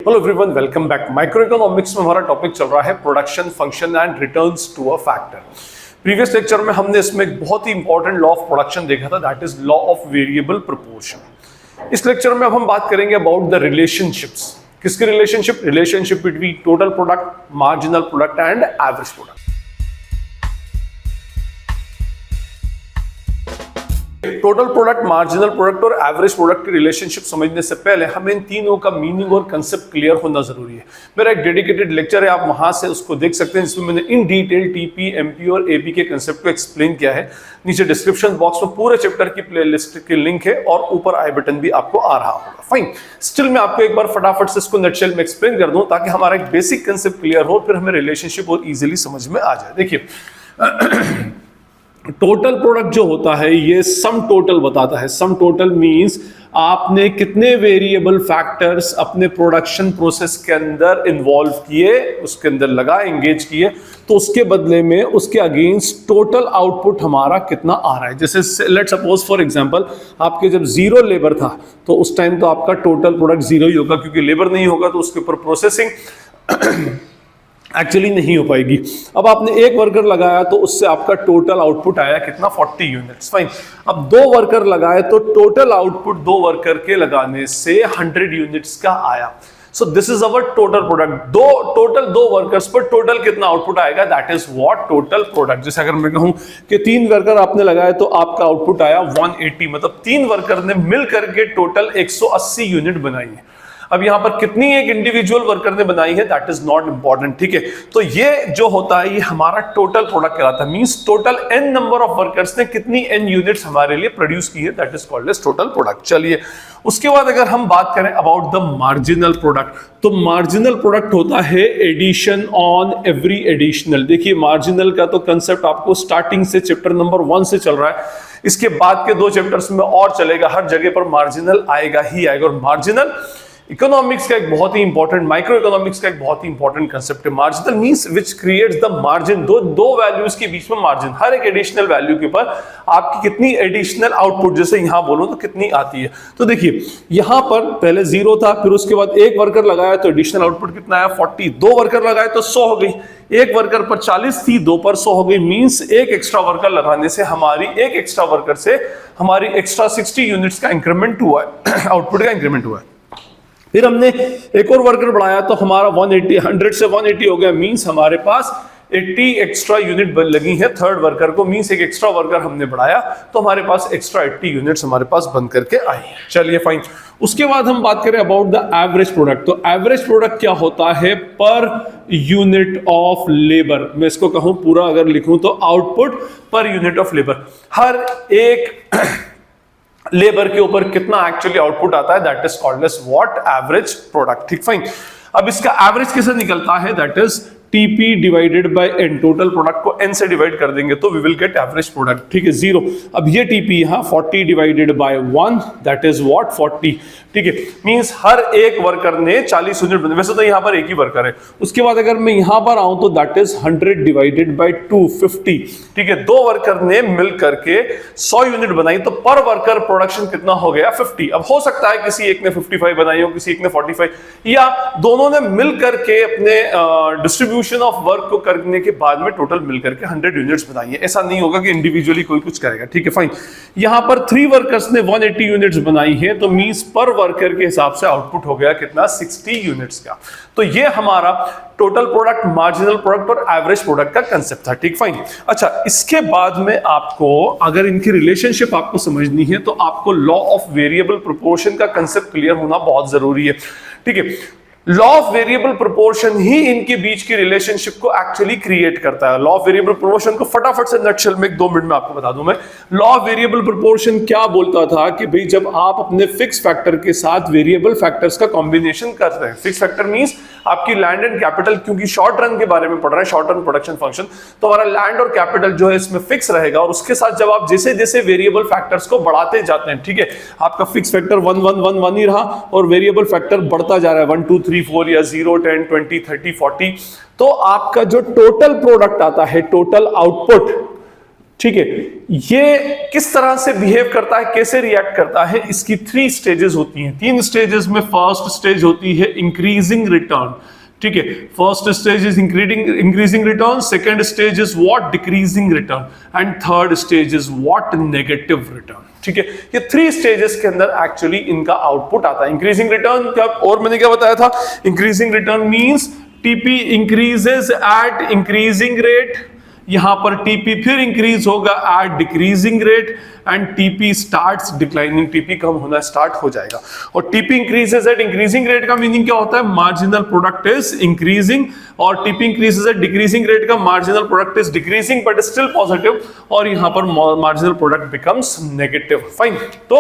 Hello everyone, welcome back. Micro economics में हमारा topic चल रहा है production function and returns to a factor. Previous lecture में हमने इसमें एक बहुत ही इंपॉर्टेंट लॉ ऑफ प्रोडक्शन देखा था, that is law of variable proportion. इस लेक्चर में अब हम बात करेंगे अबाउट द रिलेशनशिप्स। किसकी relationship? Relationship between total product, marginal product and average product. Total product, marginal product और एवरेज प्रोडक्ट की रिलेशनशिप समझने से पहले हमें इन तीनों का मीनिंग और कंसेप्ट क्लियर होना जरूरी है। मेरा एक डेडिकेटेड लेक्चर है, आप वहां से उसको देख सकते हैं, जिसमें मैंने इन डिटेल टीपी, एमपी और एपी के कंसेप्ट को एक्सप्लेन किया है। नीचे डिस्क्रिप्शन बॉक्स में पूरे चैप्टर की प्लेलिस्ट की लिंक है और ऊपर आई बटन भी आपको आ रहा होगा। फाइन, स्टिल मैं आपको एक बार फटाफट से इसको नटशेल में एक्सप्लेन कर दूं ताकि हमारा एक बेसिक कंसेप्ट क्लियर हो, फिर हमें रिलेशनशिप और इजिली समझ में आ जाए। देखिए, टोटल प्रोडक्ट जो होता है ये सम टोटल बताता है। सम टोटल मींस आपने कितने वेरिएबल फैक्टर्स अपने प्रोडक्शन प्रोसेस के अंदर इन्वॉल्व किए, उसके अंदर लगा, एंगेज किए, तो उसके बदले में उसके अगेंस्ट टोटल आउटपुट हमारा कितना आ रहा है। जैसे लेट सपोज फॉर एग्जांपल, आपके जब जीरो लेबर था तो उस टाइम तो आपका टोटल प्रोडक्ट जीरो ही होगा, क्योंकि लेबर नहीं होगा तो उसके ऊपर प्रोसेसिंग एक्चुअली नहीं हो पाएगी। अब आपने एक वर्कर लगाया तो उससे आपका टोटल आउटपुट आया कितना? 40 यूनिट्स। फाइन, अब दो वर्कर लगाए तो टोटल आउटपुट दो वर्कर के लगाने से 100 यूनिट्स का आया। So this is our total product. दो वर्कर्स पर टोटल कितना आउटपुट आएगा? That is what? Total product. जैसे अगर मैं कहूं कि 3 वर्कर आपने लगाए तो आपका आउटपुट आया 180, मतलब 3 वर्कर ने मिल करके टोटल 180 यूनिट बनाई है। अब यहां पर कितनी एक इंडिविजुअल वर्कर ने बनाई है दैट इज नॉट इंपॉर्टेंट, ठीक है। तो ये जो होता है ये हमारा टोटल प्रोडक्ट कहलाता है। Means total n number of workers ने कितनी n यूनिट्स हमारे लिए प्रोड्यूस की है, that is called as total product. चलिए, उसके बाद अगर हम बात करें अबाउट द मार्जिनल प्रोडक्ट, तो मार्जिनल प्रोडक्ट होता है एडिशन ऑन एवरी एडिशनल। देखिए, मार्जिनल का तो कंसेप्ट आपको स्टार्टिंग से चैप्टर नंबर 1 से चल रहा है, इसके बाद के 2 चैप्टर्स में और चलेगा, हर जगह पर मार्जिनल आएगा ही आएगा। और मार्जिनल इकोनॉमिक्स का एक बहुत ही इंपॉर्टेंट, माइक्रो इकोनॉमिक्स का एक बहुत ही इंपॉर्टेंट कंसेप्ट है। Marginal means which creates the margin. दो वैल्यूज के बीच में मार्जिन, हर एक एडिशनल वैल्यू के ऊपर आपकी कितनी एडिशनल आउटपुट, जैसे यहां बोलो तो कितनी आती है। तो देखिए, यहां पर पहले 0 था, फिर उसके बाद एक वर्कर लगाया तो एडिशनल आउटपुट कितना आया? 40। 2 वर्कर लगाए तो 100 हो गई। एक वर्कर पर 40 थी, 2 पर 100 हो गई। मींस एक एक्स्ट्रा वर्कर लगाने से हमारी एक एक्स्ट्रा वर्कर से हमारी एक्स्ट्रा 60 यूनिट्स का इंक्रीमेंट हुआ है, आउटपुट का इंक्रीमेंट हुआ है। फिर हमने एक और वर्कर बढ़ाया तो हमारा 100 से 180 हो गया। मींस हमारे पास 80 एक्स्ट्रा यूनिट लगी है थर्ड वर्कर को। मींस एक एक्स्ट्रा वर्कर हमने बढ़ाया तो हमारे पास एक्स्ट्रा 80 यूनिट्स हमारे पास बन करके आई है। चलिए फाइन, उसके बाद हम बात करें अबाउट द एवरेज प्रोडक्ट। तो एवरेज प्रोडक्ट क्या होता है? Per unit of labour. मैं इसको कहूं पूरा अगर लिखूं तो output per unit of labour. हर एक लेबर के ऊपर कितना एक्चुअली आउटपुट आता है, that is called as what? Average product. ठीक, फाइन। अब इसका एवरेज कैसे निकलता है? That is TP divided by n। Total product को n से डिवाइड कर देंगे तो we will get average product, ठीक है, 0। अब ये TP यहां 40 divided by 1, that is what? 40, ठीक है। मींस हर एक वर्कर ने 40 यूनिट बनाए। वैसे तो यहां पर एक ही वर्कर है। उसके बाद अगर मैं यहां पर आऊं तो दैट इज 100 डिवाइडेड बाय 2, 50, ठीक है। 2 वर्कर ने मिल करके 100 यूनिट बनाई तो पर वर्कर प्रोडक्शन कितना हो गया? 50। अब हो सकता है किसी एक ने 55 बनाई हो, किसी एक ने 45, या दोनों ने मिल करके अपने डिस्ट्रीब्यूशन ऑफ वर्क को करने के बाद में टोटल मिलकर के 100 यूनिट्स बनाई है। ऐसा नहीं होगा कि इंडिविजुअली कोई कुछ करेगा, ठीक है, फाइन। यहां पर 3 वर्कर्स ने 180 यूनिट्स बनाई है तो मींस पर वर्कर के हिसाब से आउटपुट हो गया कितना? 60 यूनिट्स का। तो ये हमारा टोटल प्रोडक्ट, मार्जिनल प्रोडक्ट और एवरेज प्रोडक्ट का कंसेप्ट था, ठीक, फाइन। अच्छा, इसके बाद में आपको अगर इनकी रिलेशनशिप आपको समझनी है तो आपको लॉ ऑफ वेरिएबल प्रोपोर्शन का कंसेप्ट क्लियर होना बहुत जरूरी है, ठीक है। लॉ ऑफ वेरिएबल प्रोपोर्शन ही इनके बीच की रिलेशनशिप को एक्चुअली क्रिएट करता है। लॉ ऑफ वेरिएबल प्रोपोर्शन को फटाफट से नटशेल में 2 मिनट में आपको बता दूं मैं। लॉ ऑफ वेरिएबल प्रोपोर्शन क्या बोलता था कि भाई जब आप अपने फिक्स फैक्टर के साथ वेरिएबल फैक्टर्स का कॉम्बिनेशन कर रहे हैं, फिक्स फैक्टर मींस आपकी लैंड एंड कैपिटल, क्योंकि शॉर्ट रन के बारे में पढ़ रहे हैं, शॉर्ट रन प्रोडक्शन फंक्शन, तो हमारा लैंड और कैपिटल जो है इसमें फिक्स रहेगा। और उसके साथ जब आप जैसे जैसे वेरिएबल फैक्टर्स को बढ़ाते जाते हैं, ठीक है, आपका फिक्स फैक्टर 1 1 1 1 ही रहा और वेरिएबल फैक्टर बढ़ता जा रहा है 1 2 3 4 या 0 10 20 30 40, तो आपका जो टोटल प्रोडक्ट आता है, टोटल आउटपुट, ठीक है, ये किस तरह से बिहेव करता है, कैसे रिएक्ट करता है, इसकी 3 स्टेजेस होती हैं। 3 स्टेजेस में फर्स्ट स्टेज होती है इंक्रीजिंग रिटर्न, ठीक है, first stage is increasing return, second stage is what decreasing return and third stage is what negative return. ठीक है, ये 3 स्टेजेस के अंदर एक्चुअली इनका आउटपुट आता है। इंक्रीजिंग रिटर्न क्या, और मैंने क्या बताया था, increasing return means TP increases at increasing rate, यहां पर टीपी फिर इंक्रीज होगा at decreasing rate and TP starts declining, TP कम होना स्टार्ट हो जाएगा। और TP increases at increasing rate का मीनिंग क्या होता है, मार्जिनल प्रोडक्ट इज इंक्रीजिंग, और TP increases at decreasing rate का marginal product is decreasing but still positive, और यहां पर marginal product becomes negative. Fine, तो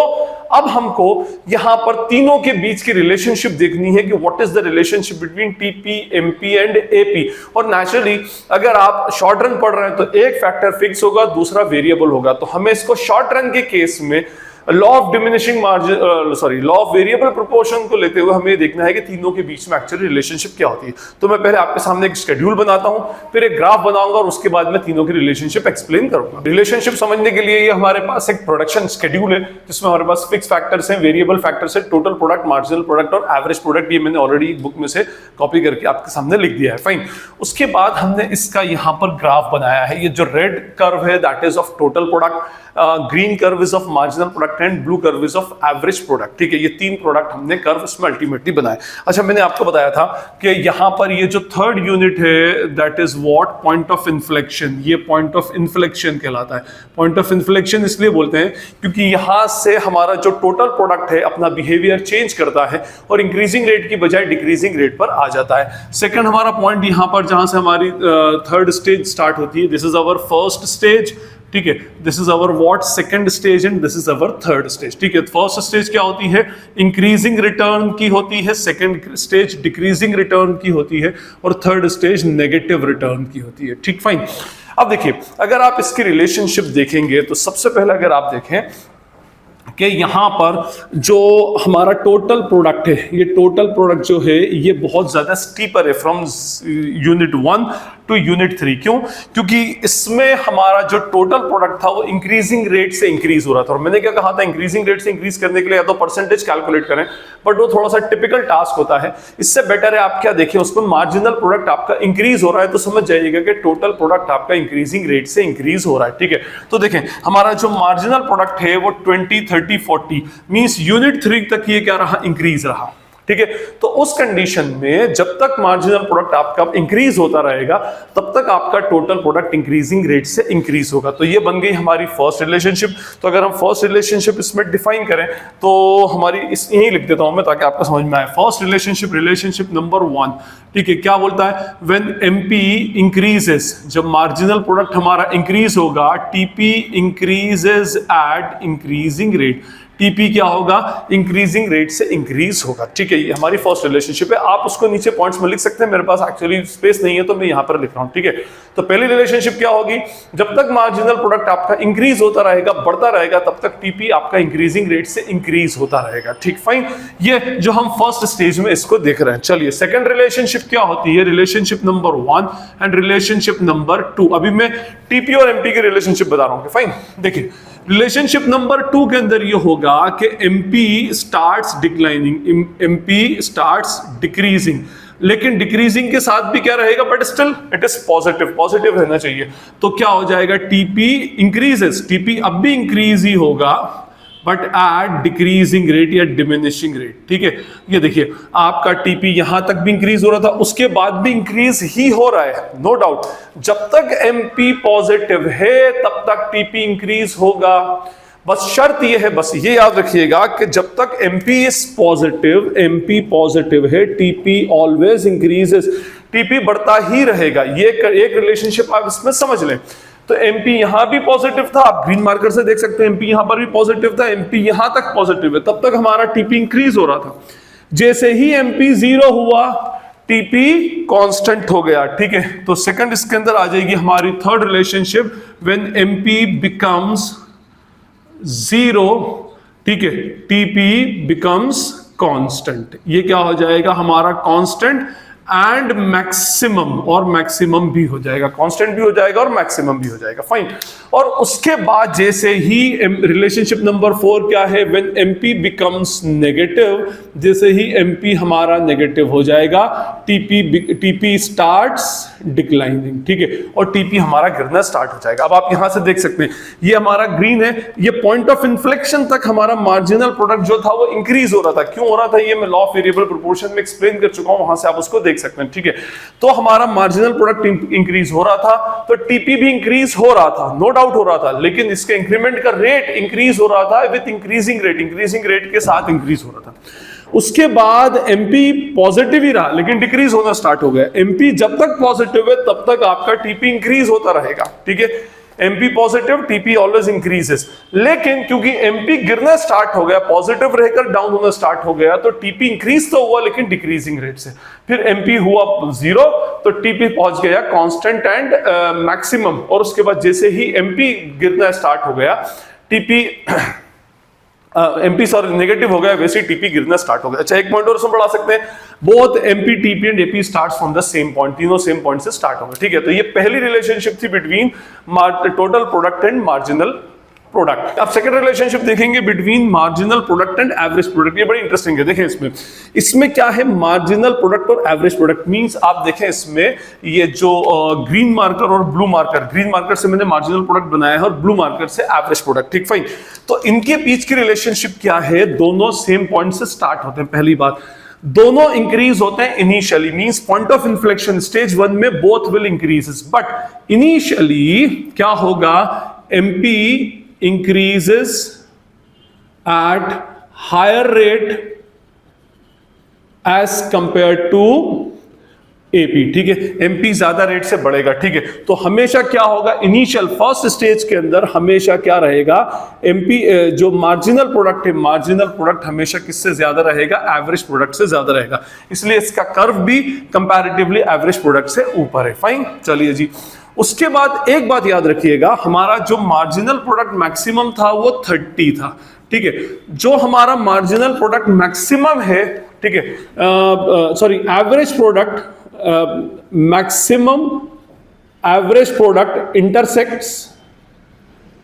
अब हमको यहां पर तीनों के बीच की रिलेशनशिप देखनी है कि what is the relationship between TP, MP and AP. और नेचुरली अगर आप शॉर्ट रन पढ़ रहे हैं तो एक फैक्टर फिक्स होगा, दूसरा वेरिएबल होगा, तो हमें इसको शॉर्ट रन के केस में law of diminishing margin law of variable proportion को लेते हुए हमें देखना है कि तीनों के बीच में एक्चुअली रिलेशनशिप क्या होती है। तो मैं पहले आपके सामने एक शेड्यूल बनाता हूं, फिर एक ग्राफ बनाऊंगा और उसके बाद मैं तीनों की रिलेशनशिप एक्सप्लेन करूंगा। रिलेशनशिप समझने के लिए ये हमारे पास एक प्रोडक्शन शेड्यूल है जिसमें हमारे पास फिक्स फैक्टर्स हैं, वेरिएबल फैक्टर्स है, टोटल प्रोडक्ट, मार्जिनल प्रोडक्ट और एवरेज प्रोडक्ट। ये मैंने ऑलरेडी बुक में से कॉपी करके आपके सामने लिख दिया है। फाइन, उसके बाद हमने इसका यहां पर ग्राफ बनाया है। ये जो रेड कर्व है that is of total product, green curve is of marginal product and blue curve is of average product. ठीक है, ये 3 प्रोडक्ट हमने कर्व इसमें अल्टीमेटली बनाए। अच्छा, मैंने आपको बताया था कि यहां पर ये जो थर्ड यूनिट है that is what, point of inflection. ये पॉइंट ऑफ इन्फ्लेक्शन कहलाता है। पॉइंट ऑफ इन्फ्लेक्शन इसलिए बोलते हैं क्योंकि यहां से हमारा जो टोटल प्रोडक्ट है अपना बिहेवियर चेंज करता है और इंक्रीजिंग रेट की बजाय डिक्रीजिंग रेट पर आ जाता है। सेकंड हमारा पॉइंट यहां पर जहां से हमारी थर्ड स्टेज स्टार्ट होती है, this is our first stage. ठीक है, this is our what second stage and this is our third stage. ठीक है, फर्स्ट स्टेज क्या होती है, इंक्रीजिंग रिटर्न की होती है, सेकंड स्टेज डिक्रीजिंग रिटर्न की होती है और थर्ड स्टेज नेगेटिव रिटर्न की होती है। ठीक, फाइन। अब देखिए, अगर आप इसकी रिलेशनशिप देखेंगे तो सबसे पहले अगर आप देखें कि यहां पर जो हमारा टोटल प्रोडक्ट है, ये टोटल प्रोडक्ट जो है ये बहुत ज्यादा स्टीपर है फ्रॉम यूनिट 1 टू यूनिट 3। क्यों? क्योंकि इसमें हमारा जो टोटल प्रोडक्ट था वो इंक्रीजिंग रेट से इंक्रीज हो रहा था। और मैंने क्या कहा था, इंक्रीजिंग रेट से इंक्रीज करने के लिए या तो परसेंटेज कैलकुलेट करें, बट वो थोड़ा सा टिपिकल टास्क होता है। इससे बेटर है आप क्या देखें, उसमें मार्जिनल प्रोडक्ट आपका इंक्रीज हो रहा है तो समझ जाइएगा कि टोटल प्रोडक्ट आपका इंक्रीजिंग रेट से इंक्रीज हो रहा है। ठीक है, तो देखें हमारा जो मार्जिनल प्रोडक्ट है वो 20, 30, 40 मींस यूनिट 3 तक ये क्या रहा, इंक्रीज रहा। ठीक है, तो उस कंडीशन में जब तक मार्जिनल प्रोडक्ट आपका इंक्रीज होता रहेगा तब तक आपका टोटल प्रोडक्ट इंक्रीजिंग रेट से इंक्रीज होगा। तो ये बन गई हमारी फर्स्ट रिलेशनशिप। तो अगर हम फर्स्ट रिलेशनशिप इसमें डिफाइन करें तो हमारी इस यही लिख देता हूं मैं ताकि आपको समझ में आए। फर्स्ट रिलेशनशिप, रिलेशनशिप नंबर 1, ठीक है, क्या बोलता है, व्हेन एमपी इंक्रीजेस, जब मार्जिनल प्रोडक्ट हमारा इंक्रीज होगा, TP increases at increasing rate, TP क्या होगा, इंक्रीजिंग रेट से इंक्रीज होगा। ठीक है, ये हमारी फर्स्ट रिलेशनशिप है। आप उसको नीचे पॉइंट्स में लिख सकते हैं, मेरे पास एक्चुअली स्पेस नहीं है तो मैं यहां पर लिख रहा हूं। ठीक है, तो पहली रिलेशनशिप क्या होगी, जब तक मार्जिनल प्रोडक्ट आपका इंक्रीज होता रहेगा, बढ़ता रहेगा, तब तक टीपी आपका इंक्रीजिंग रेट से इंक्रीज होता रहेगा। ठीक, फाइन, ये जो हम फर्स्ट स्टेज में इसको देख रहे हैं। चलिए, सेकंड रिलेशनशिप क्या होती है, relationship number 1 and relationship number 2। अभी मैं टीपी और एमपी की रिलेशनशिप बता रहा हूं। फाइन, देखिए रिलेशनशिप नंबर 2 के अंदर ये होगा कि MP starts declining, MP starts decreasing, लेकिन डिक्रीजिंग के साथ भी क्या रहेगा, but still it is positive, positive रहना चाहिए। तो क्या हो जाएगा, टीपी इंक्रीजेस, टीपी अब भी इंक्रीज ही होगा बट एट डिक्रीजिंग रेट या डिमिनिशिंग रेट। ठीक है, ये देखिए आपका टीपी यहां तक भी इंक्रीज हो रहा था, उसके बाद भी इंक्रीज ही हो रहा है, नो डाउट। जब तक एमपी पॉजिटिव है तब तक टीपी इंक्रीज होगा। बस शर्त ये है, बस ये याद रखिएगा कि जब तक MP is positive, MP positive है, टीपी ऑलवेज इंक्रीजेस, टीपी बढ़ता ही रहेगा। ये एक रिलेशनशिप आप इसमें समझ लें। तो एमपी यहां भी पॉजिटिव था, आप ग्रीन मार्कर से देख सकते हैं, एमपी यहां पर भी पॉजिटिव था, एमपी यहां तक पॉजिटिव है, तब तक हमारा टीपी इंक्रीज हो रहा था। जैसे ही एमपी 0 हुआ, टीपी कांस्टेंट हो गया। ठीक है, तो सेकंड इसके अंदर आ जाएगी हमारी third relationship, when MP becomes 0, ठीक है, टीपी बिकम्स कांस्टेंट। ये क्या हो जाएगा हमारा कांस्टेंट एंड मैक्सिमम, और मैक्सिमम भी हो जाएगा, कांस्टेंट भी हो जाएगा और मैक्सिमम भी हो जाएगा, फाइन। और उसके बाद जैसे ही रिलेशनशिप नंबर 4 क्या है, व्हेन एमपी बिकम्स नेगेटिव, जैसे ही एमपी हमारा नेगेटिव हो जाएगा, टीपी स्टार्ट्स डिक्लाइनिंग, ठीक है, और टीपी हमारा गिरना स्टार्ट हो जाएगा। अब आप यहां से देख सकते हैं ये हमारा ग्रीन है, ये पॉइंट ऑफ इन्फ्लेक्शन तक हमारा मार्जिनल प्रोडक्ट जो था वो इंक्रीज हो रहा था। क्यों हो रहा था ये मैं लॉ ऑफ वेरिएबल प्रोपोर्शन में एक्सप्लेन कर चुका हूं, वहां से आप उसको देख सकते हैं, ठीक है। तो हमारा मार्जिनल प्रोडक्ट इंक्रीज हो रहा था, तो टीपी भी इंक्रीज हो रहा था, नो डाउट हो रहा था, लेकिन इसके इंक्रीमेंट का रेट इंक्रीज हो रहा था विद इंक्रीजिंग रेट के साथ इंक्रीज हो रहा था। उसके बाद एमपी पॉजिटिव ही रहा लेकिन डिक्रीज होना स्टार्ट हो गया। एमपी जब तक पॉजिटिव है तब तक आपका टीपी इंक्रीज होता रहेगा, ठीक है। MP positive, TP always increases, लेकिन क्योंकि एमपी गिरना स्टार्ट हो गया, पॉजिटिव रहकर डाउन होना स्टार्ट हो गया, तो टीपी इंक्रीज तो हुआ लेकिन डिक्रीजिंग रेट से। फिर एमपी हुआ 0 तो टीपी पहुंच गया कांस्टेंट एंड मैक्सिमम, और उसके बाद जैसे ही एमपी गिरना स्टार्ट हो गया, टीपी एमपी सॉरी नेगेटिव हो गया, वैसे टीपी गिरना स्टार्ट हो गया। अच्छा, एक पॉइंट और उसमें बढ़ा सकते हैं, both MP, TP and AP starts from the same point, तीनों सेम पॉइंट से स्टार्ट होंगे, ठीक है। तो ये पहली रिलेशनशिप थी between total product and marginal product. अब सेकंड रिलेशनशिप देखेंगे between marginal product and average product. ये बड़ी इंटरेस्टिंग है, देखें इसमें क्या है, मार्जिनल प्रोडक्ट और एवरेज प्रोडक्ट मींस आप देखें इसमें ये जो ग्रीन मार्कर और ब्लू मार्कर, ग्रीन मार्कर से मैंने मार्जिनल प्रोडक्ट बनाया है और ब्लू मार्कर से एवरेज प्रोडक्ट, ठीक, फाइन। तो इनके बीच की रिलेशनशिप क्या है, दोनों सेम पॉइंट से स्टार्ट होते हैं। पहली बात, दोनों इंक्रीज होते हैं initially, means point of inflection stage 1 में both will increases, but initially क्या होगा, MP increases at higher rate as compared to AP, ठीक है। एमपी ज्यादा रेट से बढ़ेगा, ठीक है। तो हमेशा क्या होगा, इनिशियल फर्स्ट स्टेज के अंदर हमेशा क्या रहेगा, एमपी जो मार्जिनल प्रोडक्ट है, मार्जिनल प्रोडक्ट हमेशा किससे ज्यादा रहेगा, एवरेज प्रोडक्ट से ज्यादा रहेगा, इसलिए इसका कर्व भी कंपैरेटिवली एवरेज प्रोडक्ट से ऊपर है, फाइन। चलिए जी, उसके बाद एक बात याद रखिएगा, हमारा जो मार्जिनल प्रोडक्ट मैक्सिमम था वो 30 था, ठीक है। जो हमारा मार्जिनल प्रोडक्ट मैक्सिमम है, ठीक है, sorry average product, maximum average product intersects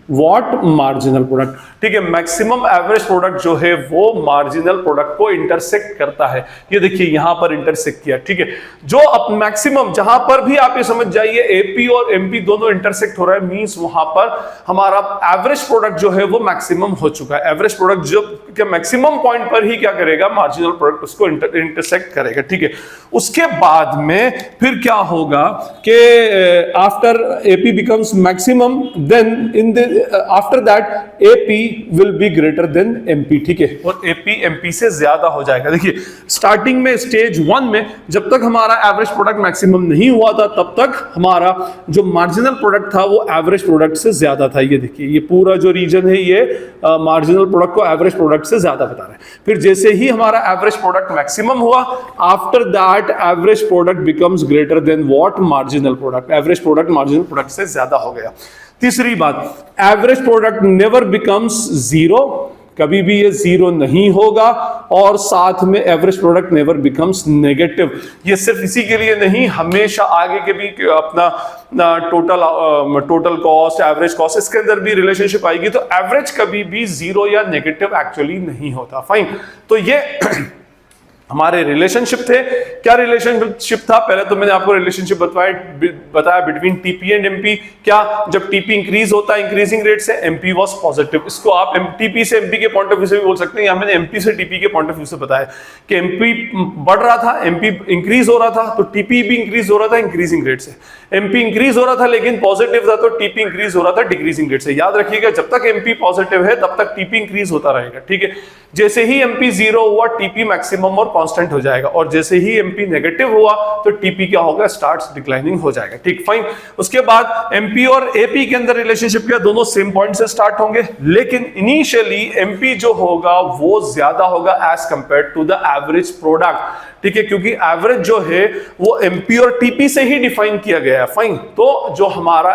what, marginal product, ठीक है। मैक्सिमम एवरेज प्रोडक्ट जो है वो मार्जिनल प्रोडक्ट को इंटरसेक्ट करता है, ये देखिए यहां पर इंटरसेक्ट किया, ठीक है। जो अब मैक्सिमम जहां पर भी आप ये समझ जाइए एपी और एमपी दोनों इंटरसेक्ट हो रहा है, मींस वहां पर हमारा एवरेज प्रोडक्ट जो है वो मैक्सिमम हो चुका है। एवरेज प्रोडक्ट जो क्या मैक्सिमम पॉइंट पर ही क्या करेगा, मार्जिनल प्रोडक्ट उसको इंटरसेक्ट करेगा, ठीक है। उसके बाद में फिर क्या होगा कि after AP becomes maximum, then in the after that AP will be greater than MP, ठीक है, और एपी एमपी से ज्यादा हो जाएगा। देखिए स्टार्टिंग में स्टेज 1 में जब तक हमारा एवरेज प्रोडक्ट मैक्सिमम नहीं हुआ था तब तक हमारा जो मार्जिनल प्रोडक्ट था वो एवरेज प्रोडक्ट से ज्यादा था। ये देखिए ये पूरा जो रीजन है ये मार्जिनल प्रोडक्ट को एवरेज प्रोडक्ट से ज्यादा बता रहा है। फिर जैसे ही हमारा एवरेज प्रोडक्ट मैक्सिमम हुआ, after that average product becomes greater than what, marginal product, average product marginal product से ज्यादा हो गया। तीसरी बात, एवरेज प्रोडक्ट नेवर बिकम्स 0, कभी भी ये 0 नहीं होगा, और साथ में average product never becomes negative. ये सिर्फ इसी के लिए नहीं, हमेशा आगे के भी अपना टोटल कॉस्ट, एवरेज कॉस्ट, इसके अंदर भी रिलेशनशिप आएगी, तो एवरेज कभी भी 0 या नेगेटिव एक्चुअली नहीं होता, फाइन। तो ये हमारे रिलेशनशिप थे। क्या रिलेशनशिप था, पहले तो मैंने आपको रिलेशनशिप बताया बिटवीन टीपी एंड एमपी। क्या, जब टीपी इंक्रीज होता है इंक्रीजिंग रेट से, एमपी वाज पॉजिटिव। इसको आप टीपी से एमपी के पॉइंट ऑफ व्यू से भी बोल सकते हैं, या मैंने एमपी से टीपी के पॉइंट ऑफ व्यू से बताया कि एमपी बढ़ रहा था, एमपी इंक्रीज हो रहा था, तो टीपी भी इंक्रीज हो रहा था इंक्रीजिंग रेट से। एमपी इंक्रीज हो रहा था लेकिन पॉजिटिव था, तो टीपी इंक्रीज हो रहा था डिक्रीजिंग रेट से। याद रखिएगा, जब तक एमपी पॉजिटिव है तब तक टीपी इंक्रीज होता रहेगा, ठीक है। जैसे ही एमपी 0 हुआ, टीपी मैक्सिमम और कांस्टेंट हो जाएगा, और जैसे ही एमपी नेगेटिव हुआ तो टीपी क्या होगा, स्टार्ट्स डिक्लाइनिंग हो जाएगा, ठीक, फाइन। उसके बाद एमपी और एपी के अंदर रिलेशनशिप क्या, दोनों सेम पॉइंट से स्टार्ट होंगे, लेकिन इनिशियली एमपी जो होगा वो ज्यादा होगा as compare to the average product, ठीक है, क्योंकि एवरेज जो है वो एमपी और टीपी से ही डिफाइन किया गया है। फाइन, तो जो हमारा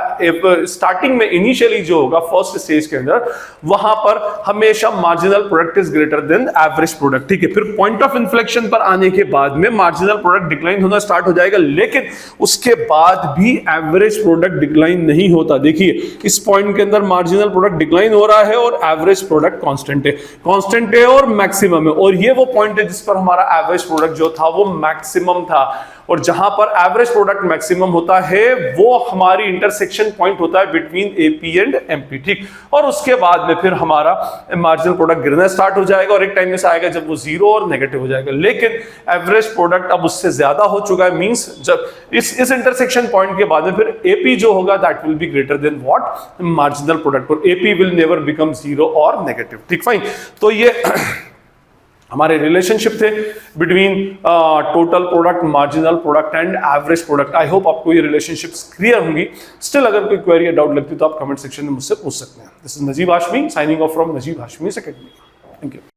स्टार्टिंग में इनिशियली जो होगा फर्स्ट स्टेज के अंदर, वहां पर हमेशा marginal product is greater than average product. ठीक है, फिर पॉइंट ऑफ इन्फ्लेक्शन पर आने के बाद में मार्जिनल प्रोडक्ट डिक्लाइन होना स्टार्ट हो जाएगा, लेकिन उसके बाद भी एवरेज प्रोडक्ट डिक्लाइन नहीं होता। देखिए इस पॉइंट के अंदर मार्जिनल प्रोडक्ट डिक्लाइन हो रहा है और एवरेज प्रोडक्ट कांस्टेंट है और मैक्सिमम है, और ये वो पॉइंट है जिस पर हमारा एवरेज प्रोडक्ट जो था वो मैक्सिमम था। और जहां पर एवरेज प्रोडक्ट मैक्सिमम होता है वो हमारी इंटरसेक्शन पॉइंट होता है बिटवीन एपी एंड एमपी। ठीक, और उसके बाद में फिर हमारा मार्जिनल प्रोडक्ट गिरना स्टार्ट हो जाएगा और एक टाइम ऐसा आएगा जब वो जीरो और नेगेटिव हो जाएगा। लेकिन एवरेज प्रोडक्ट अब उससे ज्यादा हो चुका है, मींस जब इस इंटरसेक्शन पॉइंट के बाद में फिर एपी जो होगा that will be greater than what, marginal product, और AP will never become zero और नेगेटिव। ठीक, फाइन। तो ये हमारे रिलेशनशिप थे between total product, marginal product and average product. I hope आपको ये रिलेशनशिप्स क्लियर होंगी। स्टिल अगर कोई क्वेरी या डाउट लगती है तो आप कमेंट सेक्शन में मुझसे पूछ सकते हैं। This is Najeeb Hashmi signing off from Najeeb Hashmi academy. Thank you.